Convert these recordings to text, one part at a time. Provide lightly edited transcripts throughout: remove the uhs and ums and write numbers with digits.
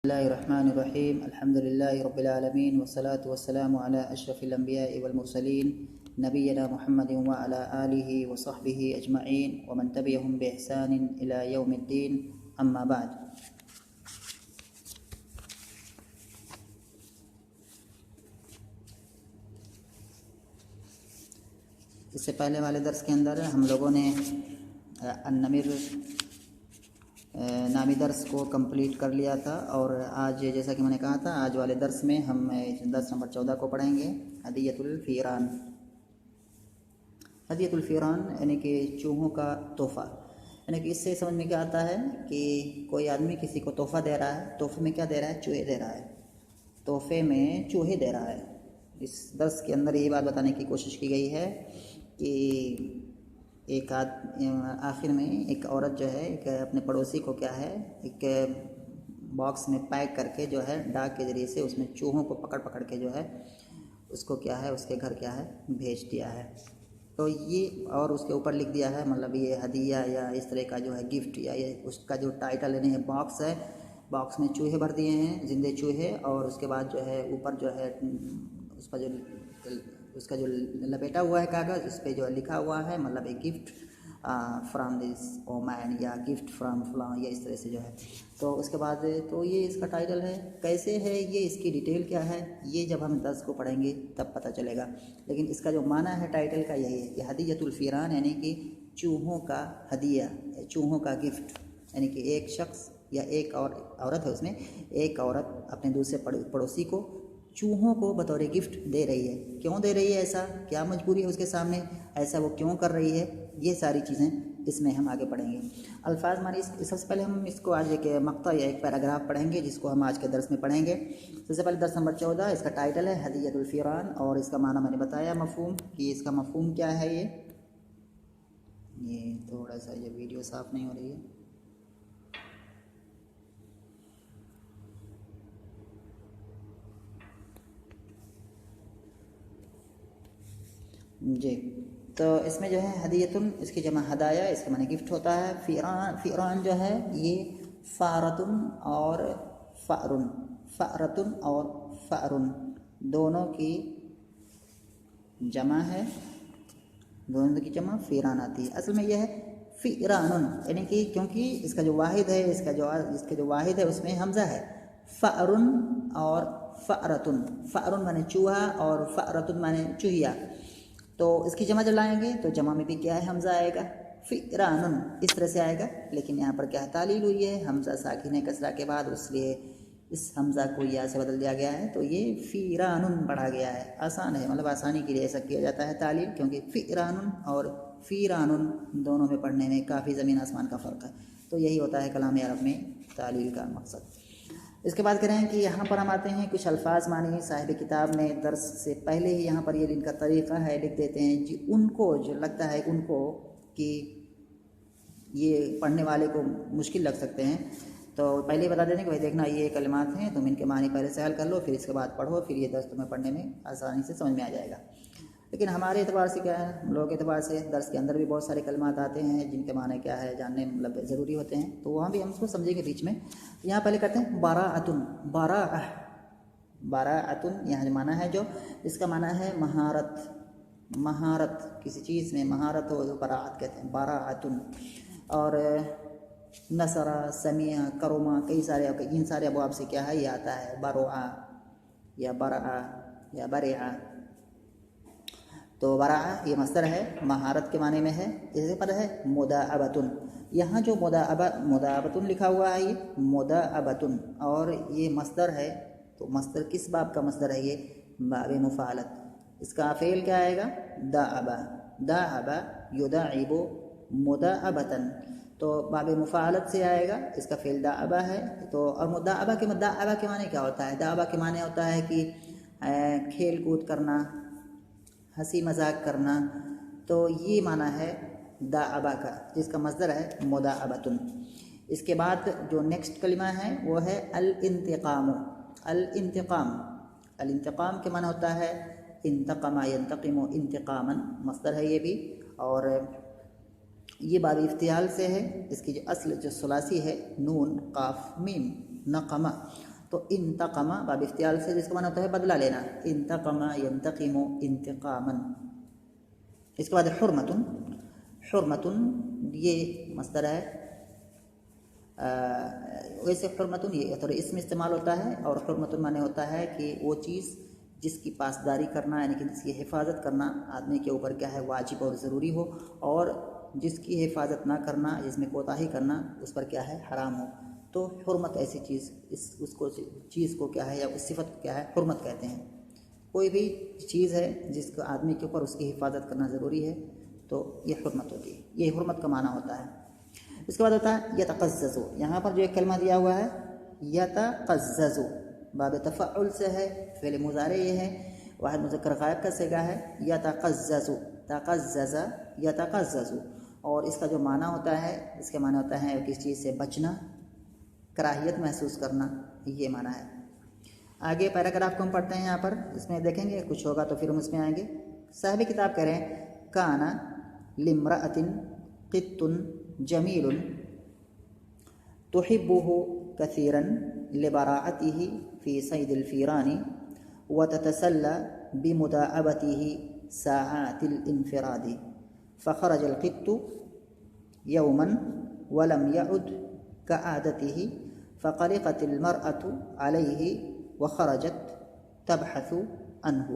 الله الرحمن الرحيم الحمد لله رب العالمين والصلاة والسلام على أشرف الأنبياء والمرسلين نبينا محمد وعلى آله وصحبه أجمعين ومن تبعهم بإحسان إلى يوم الدين أما بعد. اس سے پہلے والے درس کے اندر ہم لوگوں نے النمر نامی درس کو کمپلیٹ کر لیا تھا، اور آج جیسا کہ میں نے کہا تھا آج والے درس میں ہم درس نمبر 14 کو پڑھیں گے، ہدیۃ الفیران۔ ہدیۃ الفیران یعنی کہ چوہوں کا تحفہ، یعنی کہ اس سے سمجھ میں کیا آتا ہے کہ کوئی آدمی کسی کو تحفہ دے رہا ہے، تحفے میں کیا دے رہا ہے؟ چوہے دے رہا ہے، تحفے میں چوہے دے رہا ہے۔ اس درس کے اندر یہی بات بتانے کی کوشش کی گئی ہے کہ آخر میں ایک عورت جو ہے ایک اپنے پڑوسی کو کیا ہے ایک باکس میں پیک کر کے جو ہے ڈاک کے ذریعے سے اس میں چوہوں کو پکڑ کے جو ہے اس کو کیا ہے اس کے گھر کیا ہے بھیج دیا ہے۔ تو یہ اور اس کے اوپر لکھ دیا ہے، مطلب یہ ہدیہ یا اس طرح کا جو ہے گفٹ یا یہ اس کا جو ٹائٹل یعنی باکس ہے، باکس میں چوہے بھر دیے ہیں، زندے چوہے، اور اس کے بعد جو ہے اوپر جو ہے اس کا جو لپیٹا ہوا ہے کاغذ، اس پہ جو لکھا ہوا ہے مطلب ایک گفٹ فرام دس اومین یا گفٹ فرام فلاں یا اس طرح سے جو ہے۔ تو اس کے بعد تو یہ اس کا ٹائٹل ہے، کیسے ہے یہ، اس کی ڈیٹیل کیا ہے، یہ جب ہم درس کو پڑھیں گے تب پتہ چلے گا، لیکن اس کا جو معنی ہے ٹائٹل کا یہی ہے کہ ہدیۃ الفیران یعنی کہ چوہوں کا ہدیہ، چوہوں کا گفٹ، یعنی کہ ایک شخص یا ایک اور عورت ہے، اس میں ایک عورت اپنے دوسرے پڑوسی کو چوہوں کو بطور گفٹ دے رہی ہے۔ کیوں دے رہی ہے؟ ایسا کیا مجبوری ہے اس کے سامنے، ایسا وہ کیوں کر رہی ہے، یہ ساری چیزیں اس میں ہم آگے پڑھیں گے۔ الفاظ مانی سب سے پہلے ہم اس کو آج ایک مقطع یا ایک پیراگراف پڑھیں گے جس کو ہم آج کے درس میں پڑھیں گے۔ سب سے پہلے درس نمبر 14، اس کا ٹائٹل ہے ہدیۃ الفیران، اور اس کا معنی میں نے بتایا مفہوم کہ اس کا مفہوم کیا ہے۔ یہ تھوڑا سا یہ ویڈیو صاف نہیں ہو رہی ہے، جی۔ تو اس میں جو ہے ہدیتن، اس کی جمع ہدایہ، اس کا معنی گفٹ ہوتا ہے۔ فیران جو ہے یہ فارتن اور فأرن، فأرتن اور فأرن دونوں کی جمع ہے، دونوں کی جمع فیران آتی ہے۔ اصل میں یہ ہے فیرانن، یعنی کہ کیونکہ اس کا جو واحد ہے، اس کے جو واحد ہے اس میں حمزہ ہے۔ فأرن اور فأرتن، فأرن مانے چوہا اور فأرتن مانے چوہیا، تو اس کی جمع جب لائیں گے تو جمع میں بھی کیا ہے حمزہ آئے گا، فیرانن اس طرح سے آئے گا، لیکن یہاں پر کیا تعلیل ہوئی ہے، حمزہ ساکن ہے کسرہ کے بعد، اس لیے اس حمزہ کو یا سے بدل دیا گیا ہے، تو یہ فیرانن پڑھا گیا ہے۔ آسان ہے، مطلب آسانی کے لیے ایسا کیا جاتا ہے تعلیل، کیونکہ فیرانن اور فیرانن دونوں میں پڑھنے میں کافی زمین آسمان کا فرق ہے، تو یہی ہوتا ہے کلام عرب میں تعلیل کا مقصد۔ اس کے بعد کہہ رہے ہیں کہ یہاں پر ہم آتے ہیں کچھ الفاظ معنی صاحب کتاب نے درس سے پہلے ہی یہاں پر یہ ان کا طریقہ ہے لکھ دیتے ہیں جی، ان کو جو لگتا ہے ان کو کہ یہ پڑھنے والے کو مشکل لگ سکتے ہیں، تو پہلے ہی بتا دیتے ہیں کہ بھائی دیکھنا یہ کلمات ہیں، تم ان کے معنی پہلے سے حل کر لو، پھر اس کے بعد پڑھو، پھر یہ درس تمہیں پڑھنے میں آسانی سے سمجھ میں آ جائے گا۔ لیکن ہمارے اعتبار سے کیا ہے، ہم لوگوں کے اعتبار سے درس کے اندر بھی بہت سارے کلمات آتے ہیں جن کے معنی کیا ہے جاننے مطلب ضروری ہوتے ہیں، تو وہاں بھی ہم اس کو سمجھیں گے بیچ میں۔ یہاں پہلے کہتے ہیں براءتن، براءتن یہاں جو معنی ہے جو اس کا معنی ہے مہارت، مہارت کسی چیز میں مہارت ہو تو براءت کہتے ہیں، براءتن۔ اور نصرہ، سمیع، کرما، کئی سارے ان سارے ابواب سے کیا ہے یہ آتا ہے برعا یا برعا یا برعا۔ تو برعا یہ مصدر ہے، مہارت کے معنی میں ہے۔ جیسے پر ہے مداعبتن، یہاں جو مداعبتن لکھا ہوا ہے یہ مداعبتن، اور یہ مصدر ہے، تو مصدر کس باب کا مصدر ہے؟ یہ باب مفعلت۔ اس کا فعل کیا آئے گا؟ داعبا، داعبا یداعب مداعبتن، تو باب مفعلت سے آئے گا، اس کا فعل داعبا ہے۔ تو اور مداعبہ کے معنی کیا ہوتا ہے؟ داعبہ کے معنی ہوتا ہے کہ کھیل کود کرنا، ہنسی مذاق کرنا، تو یہ معنی ہے داعبہ کا، جس کا مصدر ہے مداعبتن۔ اس کے بعد جو نیکسٹ کلمہ ہے وہ ہے الانتقام، الانتقام، الانتقام کے معنی ہوتا ہے انتقم ینتقم انتقاما، مصدر ہے یہ بھی، اور یہ باب افتعال سے ہے، اس کی جو اصل جو ثلاثی ہے نون قاف میم، نقمہ، تو انتقما باب افتعال سے جس کا معنی ہوتا ہے بدلہ لینا، انتقما ینتقم انتقاما۔ اس کے بعد حرمتن، حرمتن یہ مصدر ہے، ویسے حرمتن یہ طور اسم استعمال ہوتا ہے، اور حرمتن معنی ہوتا ہے کہ وہ چیز جس کی پاسداری کرنا یعنی کہ جس کی حفاظت کرنا آدمی کے اوپر کیا ہے واجب اور ضروری ہو، اور جس کی حفاظت نہ کرنا، جس میں کوتاہی کرنا اس پر کیا ہے حرام ہو۔ تو حرمت ایسی چیز اس کو چیز کو کیا ہے یا اس صفت کو کیا ہے حرمت کہتے ہیں۔ کوئی بھی چیز ہے جس کو آدمی کے اوپر اس کی حفاظت کرنا ضروری ہے تو یہ حرمت ہوتی ہے، یہ حرمت کا معنی ہوتا ہے۔ اس کے بعد ہوتا ہے یتقزز، یہاں پر جو ایک کلمہ دیا ہوا ہے یتقزز، باب تفعل سے ہے، فعل مضارع یہ ہے، واحد مذکر غائب کا صیغہ ہے، یتقزز، تقزز یتقزز، اور اس کا جو معنی ہوتا ہے، اس کے معنی ہوتا ہے کسی چیز سے بچنا، کراہیت محسوس کرنا، یہ معنی ہے۔ آگے پیراگراف کو ہم پڑھتے ہیں، یہاں پر اس میں دیکھیں گے کچھ ہوگا تو پھر ہم اس میں آئیں گے۔ صاحب کتاب کہہ رہے ہیں کانا لامرأۃ قط جمیل تحبه كثيرا لبراعته في صيد الفيران وتتسلى بمداعبته ساعات الانفراد فخرج القط يوما ولم يعد كعادته فقلقت المرأة عليه وخرجت تبحث عنه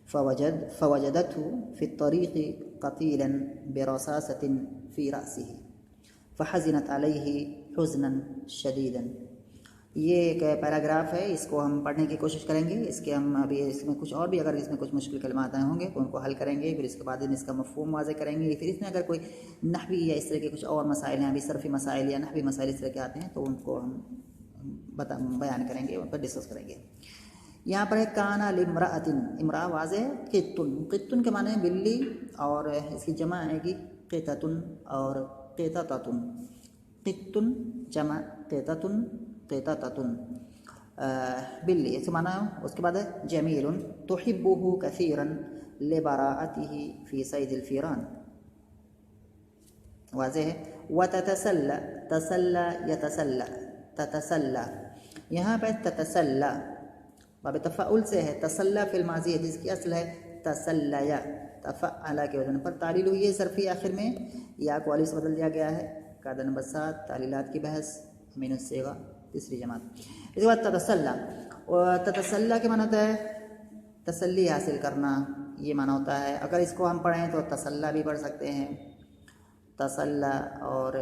فوجدته في الطريق قتيلا برصاصة في رأسه فحزنت عليه حزنا شديدا۔ یہ ایک پیراگراف ہے، اس کو ہم پڑھنے کی کوشش کریں گے۔ اس کے ہم ابھی اس میں کچھ اور بھی اگر اس میں کچھ مشکل کلمات آئے ہوں گے تو ان کو حل کریں گے، پھر اس کے بعد اس کا مفہوم واضح کریں گے، پھر اس میں اگر کوئی نحوی یا اس طرح کے کچھ اور مسائل ہیں، ابھی صرفی مسائل یا نحوی مسائل اس طرح کے آتے ہیں تو ان کو ہم بیان کریں گے، ان پر ڈسکس کریں گے۔ یہاں پر ہے کانا لامرأۃ، امرأہ واضح ہے، قطن، قطن کے معنی ہے بلی، اور اس کی جمع آئے گی قطۃ اور قطۃ، قطن جمع قطۃ قطۃ، بلی اس معنی ہے۔ اس کے بعد ہے جمیل تحبه كثيرا لبراءته في صيد الفيران، واضح ہے۔ وتتسلى، تسلى یتسلى، تتسلى، یہاں پہ تتسلى باب تفعل سے ہے، تسلى فی الماضی ہے جس کی اصل ہے تسلیا، تفعل کے وزن پر تعلیل ہوئی ہے صرفی آخر میں، یا کو الف سے بدل دیا گیا ہے۔ قاعدہ نمبر 7 تعلیلات کی بحث، امین الصیغہ تیسری جماعت۔ اس کے بعد تتسلى، اور تتسلى کے معنی ہوتا ہے تسلی حاصل کرنا، یہ معنی ہوتا ہے۔ اگر اس کو ہم پڑھیں تو تسلی بھی پڑھ سکتے ہیں، تسلی اور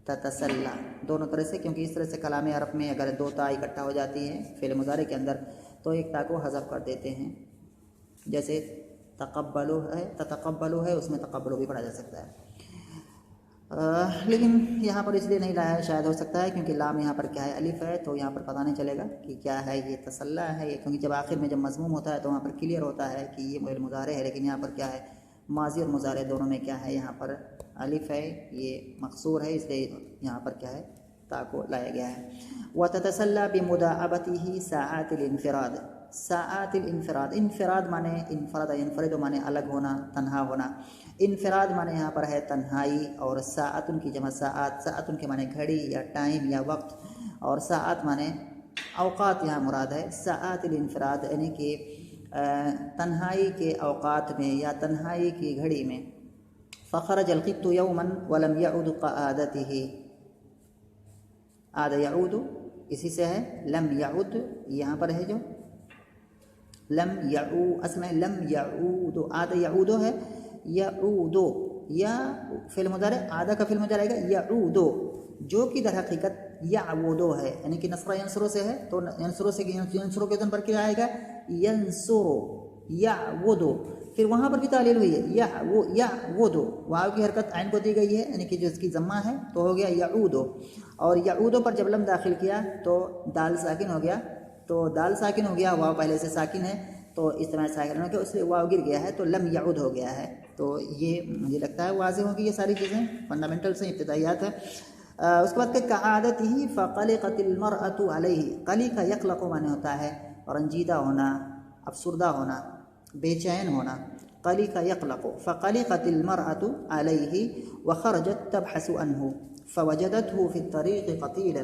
تتسلی دونوں طرح سے، کیونکہ اس طرح سے کلام عرب میں اگر دو تا اکٹھا ہو جاتی ہیں فعل مضارع کے اندر تو ایک تا کو حذف کر دیتے ہیں، جیسے تقبلو ہے، تتقبلو ہے، اس میں تقبلو بھی پڑھا جا سکتا ہے، لیکن یہاں پر اس لیے نہیں لایا ہے، شاید ہو سکتا ہے کیونکہ لام یہاں پر کیا ہے الف ہے، تو یہاں پر پتہ نہیں چلے گا کہ کیا ہے یہ تسلی ہے، کیونکہ جب آخر میں جب مضموم ہوتا ہے تو وہاں پر کلیئر ہوتا ہے کہ یہ فعل مضارع ہے، لیکن یہاں پر کیا ہے ماضی اور مضارع دونوں میں کیا ہے یہاں پر الف ہے، یہ مقصور ہے، اس لیے یہاں پر کیا ہے تا کو لایا گیا ہے۔ وتتسلى بمداعبته ساعات الانفراد، ساعات الانفراد، انفراد مانے انفراد ينفرد مانے الگ ہونا، تنہا ہونا، انفراد مانے یہاں پر ہے تنہائی، اور ساعت کی جمع ساعت، ساعت کے مانے گھڑی یا ٹائم یا وقت، اور ساعت مانے اوقات یہاں مراد ہے۔ ساعات الانفراد یعنی کہ تنہائی کے اوقات میں یا تنہائی کی گھڑی میں۔ فخرج القط یوما ولم یعد کعادته، عاد یعود اسی سے ہے، لم یعود یہاں پر ہے جو لم یعو، اصل میں لم یعود، عاد یعود ہے، یعود یا فعل مضارع عاد کا فعل مضارع آئے گا یعود، جو کہ در حقیقت یعودو ہے، یعنی کہ نصر ینصرو سے ہے، تو ینصرو سے ینصرو کے وزن پر کیا آئے گا ینصرو، یعودو، پھر وہاں پر بھی تعلیل ہوئی ہے یعودو، واو کی حرکت عین کو دی گئی ہے، یعنی کہ جو اس کی ضمہ ہے تو ہو گیا یعودو، اور یعودو پر جب لم داخل کیا تو دال ساکن ہو گیا، تو دال ساکن ہو گیا، واو پہلے سے ساکن ہے تو اس طرح ساکن ہو گیا، اس لیے واو گر گیا ہے تو لم یعود ہو گیا ہے۔ تو یہ مجھے لگتا ہے واضح ہوگی، یہ ساری چیزیں فنڈامنٹل سے ابتدائیات ہے۔ اس کے بعد کہ کعادتہ فقلقت المرأۃ علیہ، قلق یقلق معنی ہوتا ہے رنجیدہ ہونا، افسردہ ہونا، بے چین ہونا، قلق یقلق، فقلقت المرأۃ علیہ وخرجت تبحث عنہ فوجدته في الطريق قتيلا،